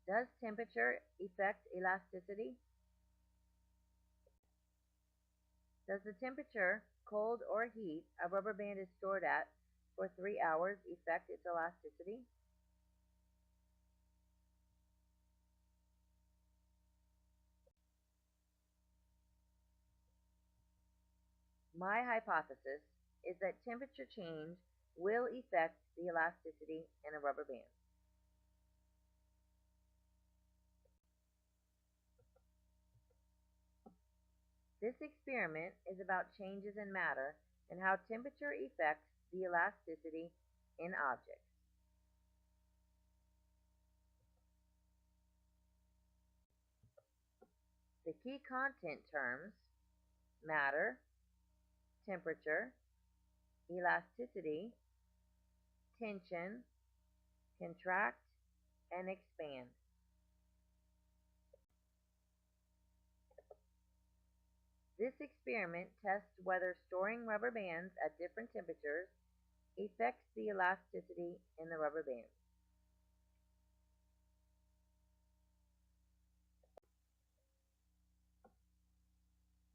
Does temperature affect elasticity? Does the temperature, cold or heat, a rubber band is stored at for 3 hours affect its elasticity? My hypothesis is that temperature change will affect the elasticity in a rubber band. This experiment is about changes in matter and how temperature affects the elasticity in objects. The key content terms: matter, temperature, elasticity, tension, contract, and expand. This experiment tests whether storing rubber bands at different temperatures affects the elasticity in the rubber band.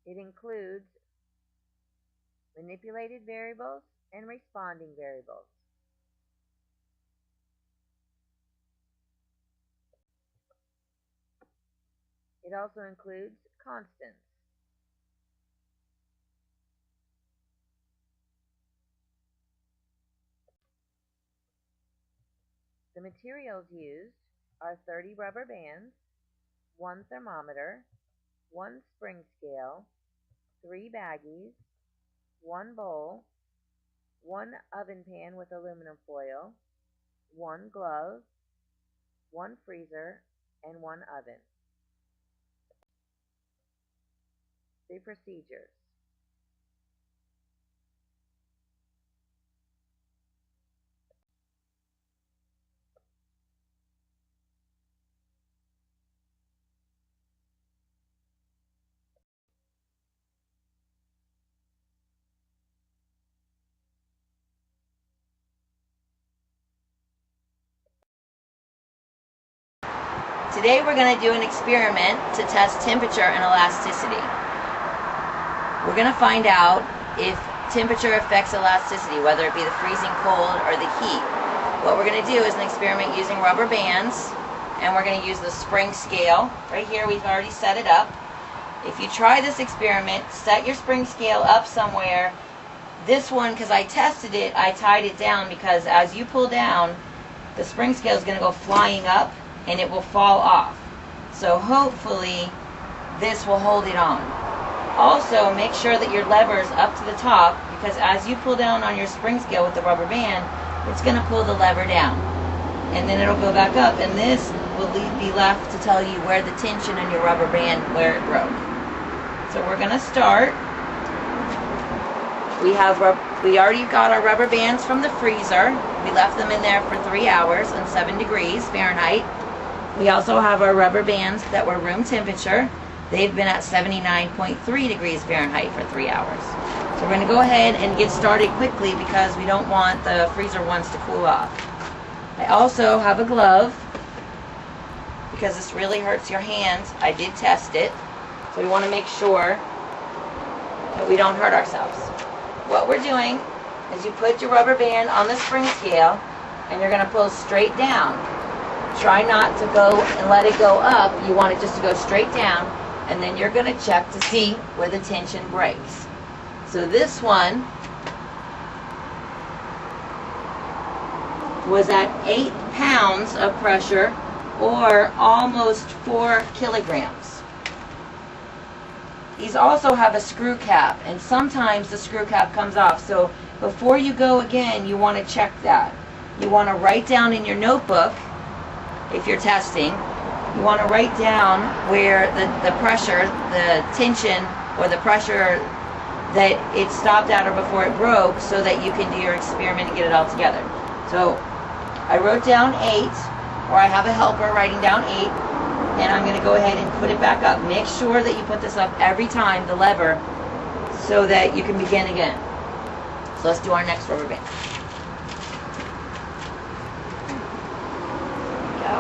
It includes manipulated variables and responding variables. It also includes constants. The materials used are 30 rubber bands, 1 thermometer, 1 spring scale, 3 baggies, 1 bowl, 1 oven pan with aluminum foil, 1 glove, 1 freezer, and 1 oven. The procedures. Today we're going to do an experiment to test temperature and elasticity. We're going to find out if temperature affects elasticity, whether it be the freezing cold or the heat. What we're going to do is an experiment using rubber bands, and we're going to use the spring scale. Right here we've already set it up. If you try this experiment, set your spring scale up somewhere. This one, because I tested it, I tied it down because as you pull down, the spring scale is going to go flying up and it will fall off. So hopefully this will hold it on. Also, make sure that your lever is up to the top, because as you pull down on your spring scale with the rubber band, it's going to pull the lever down. And then it'll go back up, and this will be left to tell you where the tension in your rubber band, where it broke. So we're going to start. We already got our rubber bands from the freezer. We left them in there for 3 hours and 7 degrees Fahrenheit. We also have our rubber bands that were room temperature. They've been at 79.3 degrees Fahrenheit for 3 hours. So we're going to go ahead and get started quickly because we don't want the freezer ones to cool off. I also have a glove because this really hurts your hands. I did test it. So we want to make sure that we don't hurt ourselves. What we're doing is you put your rubber band on the spring scale and you're going to pull straight down. Try not to go and let it go up. You want it just to go straight down, and then you're going to check to see where the tension breaks. So this one was at 8 pounds of pressure, or almost 4 kilograms. These also have a screw cap, and sometimes the screw cap comes off. So before you go again, you want to check that. You want to write down in your notebook, if you're testing, you want to write down where the pressure, the tension, or the pressure that it stopped at or before it broke, so that you can do your experiment and get it all together. So I wrote down 8, or I have a helper writing down 8, and I'm going to go ahead and put it back up. Make sure that you put this up every time, the lever, so that you can begin again. So let's do our next rubber band. Go.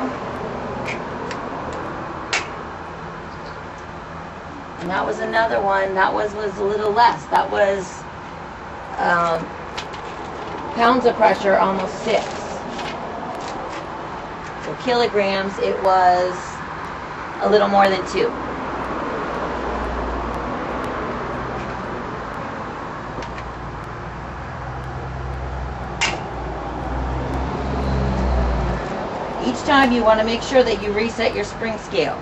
And that was another one. That was a little less. That was pounds of pressure, almost 6. For kilograms, it was a little more than 2. Each time you want to make sure that you reset your spring scale.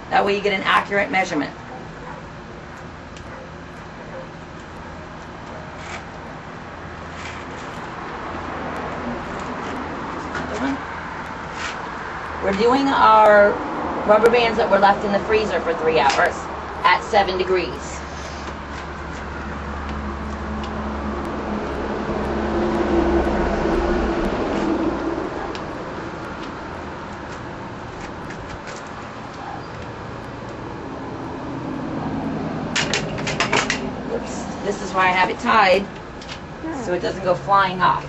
That way you get an accurate measurement. We're doing our rubber bands that were left in the freezer for 3 hours at 7 degrees. Oops. This is why I have it tied, so it doesn't go flying off,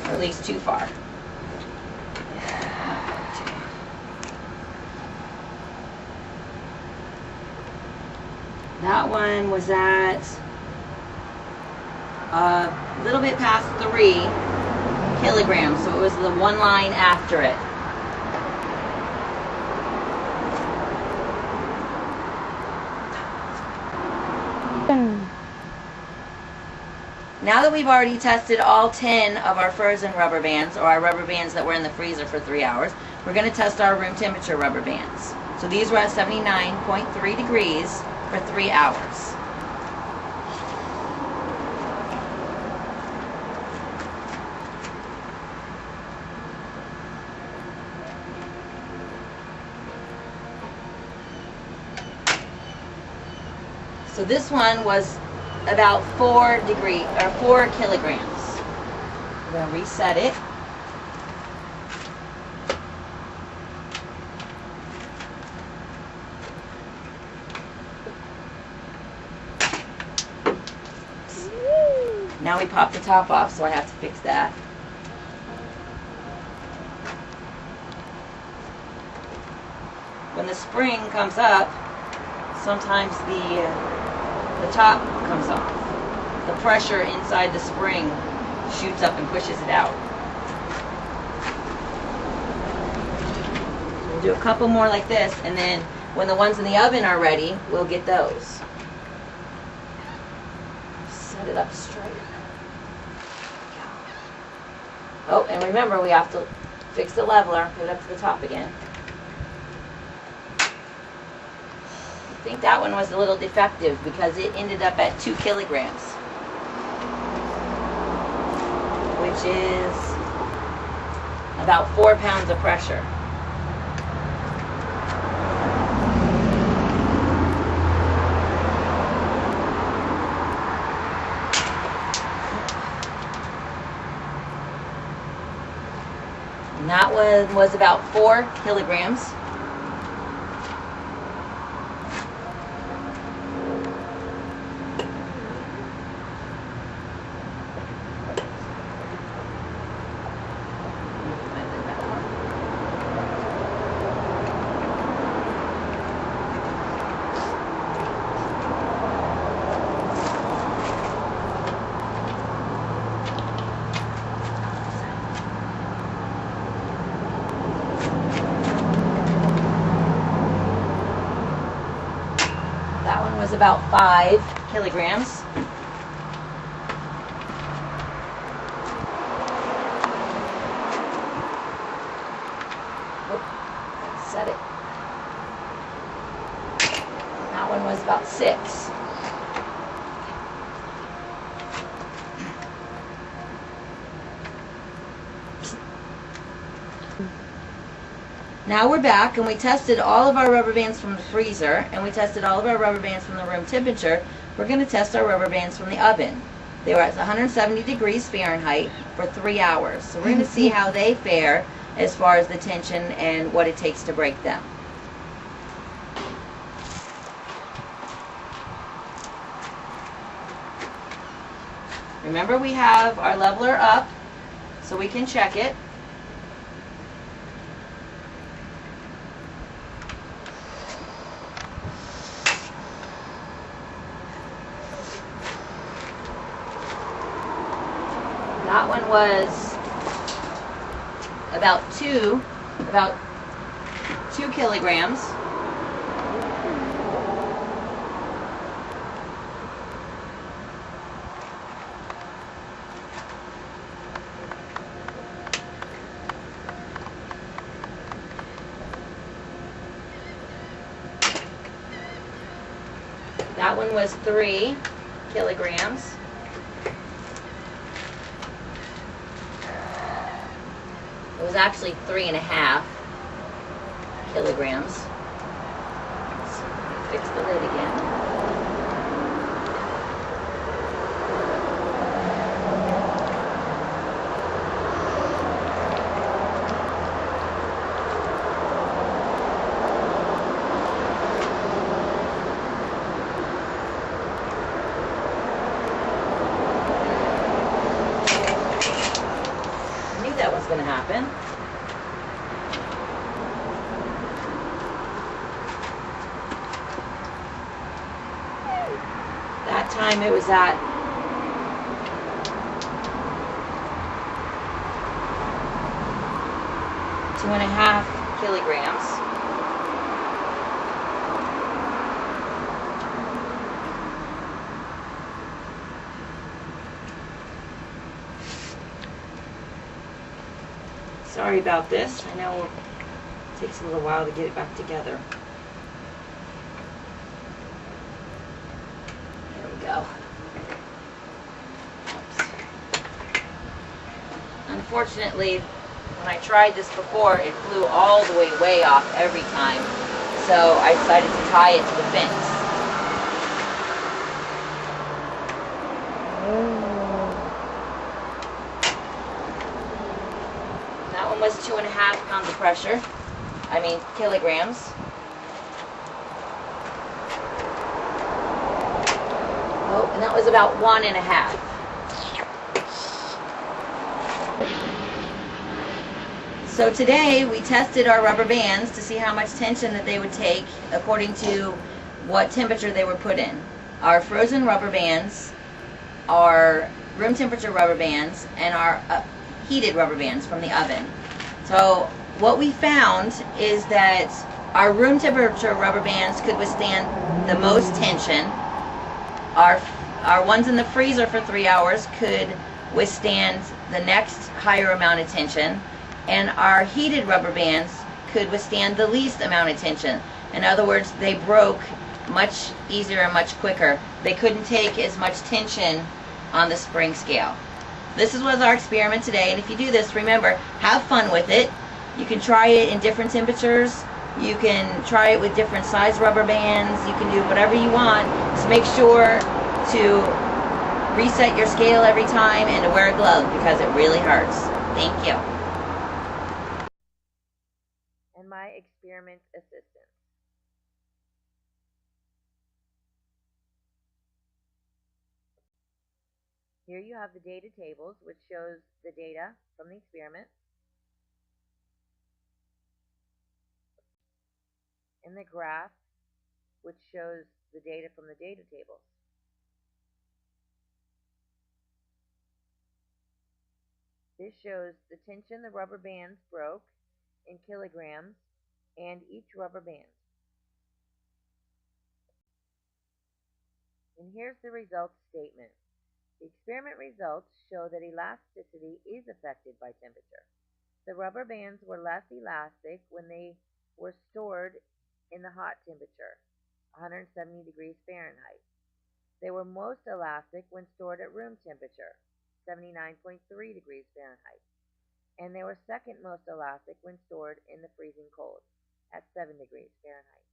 or at least too far. That one was at a little bit past 3 kilograms, so it was the one line after it. Now that we've already tested all 10 of our frozen rubber bands, or our rubber bands that were in the freezer for 3 hours, we're going to test our room temperature rubber bands. So these were at 79.3 degrees for 3 hours. So this one was about 4 kilograms. We're going to reset it. Now we popped the top off, so I have to fix that. When the spring comes up, sometimes the top comes off. The pressure inside the spring shoots up and pushes it out. We'll do a couple more like this, and then when the ones in the oven are ready, we'll get those. Set it up straight. Oh, and remember, we have to fix the leveler, put it up to the top again. I think that one was a little defective because it ended up at 2 kilograms, which is about 4 pounds of pressure. And that one was about 4 kilograms. That one was about 5 kilograms. Set it. That one was about 6. Now we're back, and we tested all of our rubber bands from the freezer, and we tested all of our rubber bands from the room temperature. We're going to test our rubber bands from the oven. They were at 170 degrees Fahrenheit for 3 hours. So we're going to see how they fare as far as the tension and what it takes to break them. Remember, we have our leveler up so we can check it. one was about two kilograms. That one was 3 kilograms. It was actually 3.5 kilograms. Let's fix the lid again. That was going to happen. That time it was at 2.5 kilograms. Sorry about this. I know it takes a little while to get it back together. There we go. Oops. Unfortunately, when I tried this before, it flew all the way off every time. So I decided to tie it to the fence. That one was 2.5 pounds of pressure. Kilograms. Oh, and that was about 1.5. So today we tested our rubber bands to see how much tension that they would take according to what temperature they were put in. Our frozen rubber bands, our room temperature rubber bands, and our heated rubber bands from the oven. So what we found is that our room temperature rubber bands could withstand the most tension. Our ones in the freezer for 3 hours could withstand the next higher amount of tension, and our heated rubber bands could withstand the least amount of tension. In other words, they broke much easier and much quicker. They couldn't take as much tension on the spring scale. This was our experiment today, and if you do this, remember, have fun with it. You can try it in different temperatures. You can try it with different size rubber bands. You can do whatever you want. Just make sure to reset your scale every time and to wear a glove because it really hurts. Thank you. And my experiment assistant. Here you have the data tables, which shows the data from the experiment. And the graph, which shows the data from the data tables. This shows the tension the rubber bands broke in kilograms and each rubber band. And here's the results statement. The experiment results show that elasticity is affected by temperature. The rubber bands were less elastic when they were stored in the hot temperature, 170 degrees Fahrenheit. They were most elastic when stored at room temperature, 79.3 degrees Fahrenheit. And they were second most elastic when stored in the freezing cold, at 7 degrees Fahrenheit.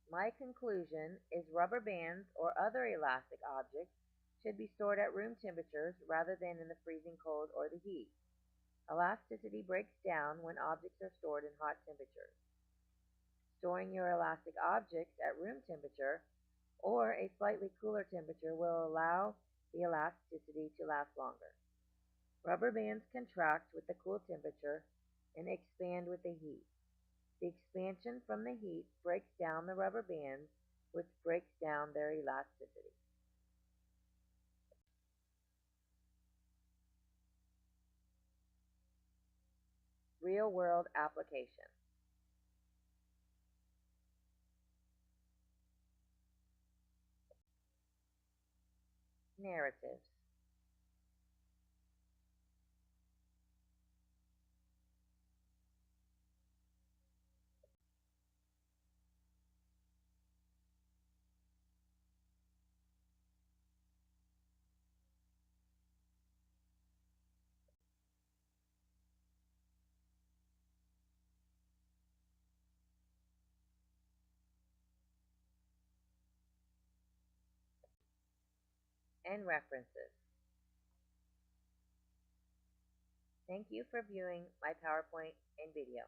My conclusion is rubber bands or other elastic objects should be stored at room temperatures rather than in the freezing cold or the heat. Elasticity breaks down when objects are stored in hot temperatures. Storing your elastic objects at room temperature or a slightly cooler temperature will allow the elasticity to last longer. Rubber bands contract with the cool temperature and expand with the heat. The expansion from the heat breaks down the rubber bands, which breaks down their elasticity. real-world application. Narratives. And references. Thank you for viewing my PowerPoint and video.